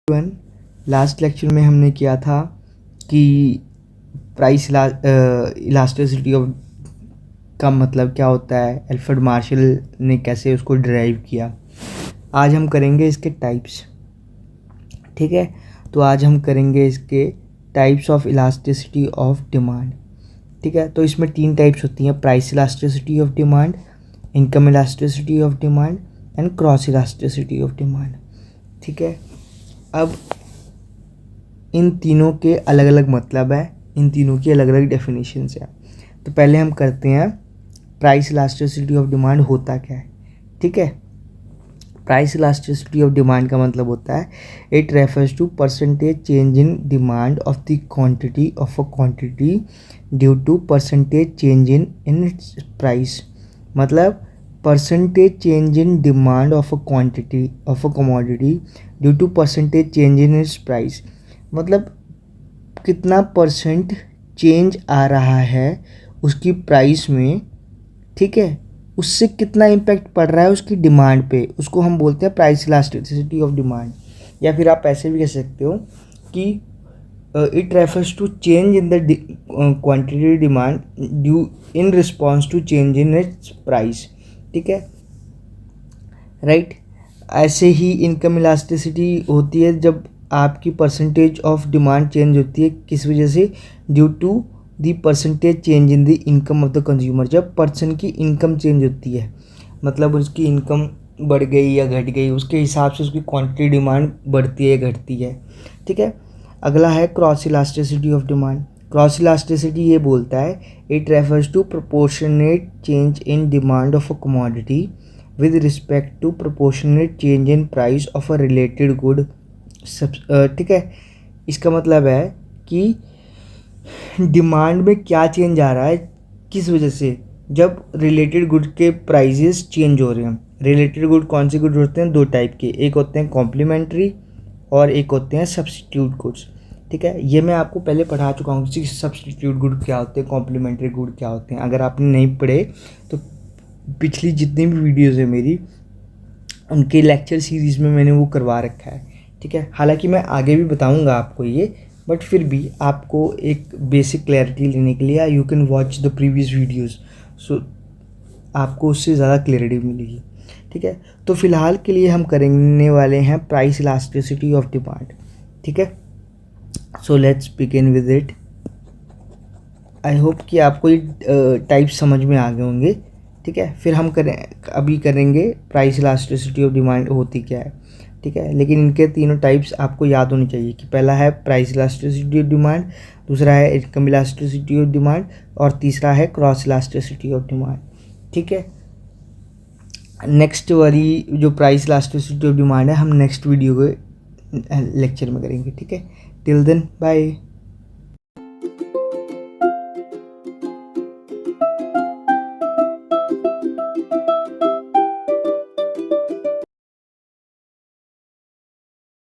One last lecture में हमने किया था कि प्राइस इलास्टिसिटी ऑफ का मतलब क्या होता है, एल्फ्रेड मार्शल ने कैसे उसको डिराइव किया। आज हम करेंगे इसके टाइप्स। ठीक है, तो आज हम करेंगे इसके types of elasticity of demand. ठीक है, तो इसमें 3 टाइप्स होती हैं: price elasticity of demand, income elasticity of demand and cross elasticity of demand. ठीक है, अब इन तीनों के अलग अलग मतलब है, इन तीनों की अलग अलग डेफिनेशंस है। तो पहले हम करते हैं प्राइस इलास्टिसिटी ऑफ डिमांड होता क्या है। ठीक है, प्राइस इलास्टिसिटी ऑफ डिमांड का मतलब होता है it refers to percentage change in demand of the quantity of a quantity due to percentage change in its price. मतलब percentage change in demand of a quantity of a commodity due to percentage change in its price. मतलब कितना percent change आ रहा है उसकी price में, ठीक है, उससे कितना इम्पैक्ट पड़ रहा है उसकी डिमांड पे, उसको हम बोलते हैं प्राइस इलास्टिसिटी ऑफ डिमांड। या फिर आप ऐसे भी कह सकते हो कि it refers to change in the quantity demand due in response to change in its price. ठीक है, राइट। ऐसे ही इनकम इलास्टिसिटी होती है जब आपकी परसेंटेज ऑफ डिमांड चेंज होती है, किस वजह से, due to the percentage change in the income of the consumer. जब पर्सन की इनकम चेंज होती है, मतलब उसकी इनकम बढ़ गई या घट गई, उसके हिसाब से उसकी क्वांटिटी डिमांड बढ़ती है या घटती है। ठीक है, अगला है cross elasticity of demand. Cross elasticity ये बोलता है it refers to proportionate change in demand of a commodity with respect to proportionate change in price of a related good. ठीक है, इसका मतलब है कि डिमांड में क्या चेंज आ रहा है, किस वजह से, जब रिलेटेड गुड के प्राइजेस चेंज हो रहे हैं। रिलेटेड गुड कौन से गुड होते हैं? 2 टाइप के, एक होते हैं कॉम्प्लीमेंट्री और एक होते हैं सब्स्टिट्यूट गुड्स। ठीक है, ये मैं आपको पहले पढ़ा चुका हूँ कि सब्स्टिट्यूट गुड क्या होते हैं, कॉम्प्लीमेंट्री गुड क्या होते हैं। अगर आपने नहीं पढ़े तो पिछली जितनी भी वीडियोज़ है मेरी, उनके लेक्चर सीरीज़ में मैंने वो करवा रखा है। ठीक है, हालांकि मैं आगे भी बताऊंगा आपको ये, बट फिर भी आपको एक बेसिक क्लैरिटी लेने के लिए you can watch the previous videos, so आपको उससे ज़्यादा क्लैरिटी मिलेगी। ठीक है, तो फिलहाल के लिए हम करने वाले हैं प्राइस इलास्टिसिटी ऑफ डिमांड। ठीक है, so let's begin with it. I hope कि आपको ये टाइप समझ में आ गए होंगे। ठीक है, फिर हम अभी करेंगे प्राइस इलास्टिसिटी ऑफ डिमांड होती क्या है। ठीक है, लेकिन इनके तीनों टाइप्स आपको याद होनी चाहिए कि पहला है प्राइस इलास्टिसिटी ऑफ डिमांड, दूसरा है इनकम इलास्टिसिटी ऑफ डिमांड और तीसरा है क्रॉस इलास्टिसिटी ऑफ डिमांड। ठीक है, नेक्स्ट वाली जो प्राइस इलास्टिसिटी ऑफ डिमांड है हम नेक्स्ट वीडियो के लेक्चर में करेंगे। ठीक है, टिल देन बाय।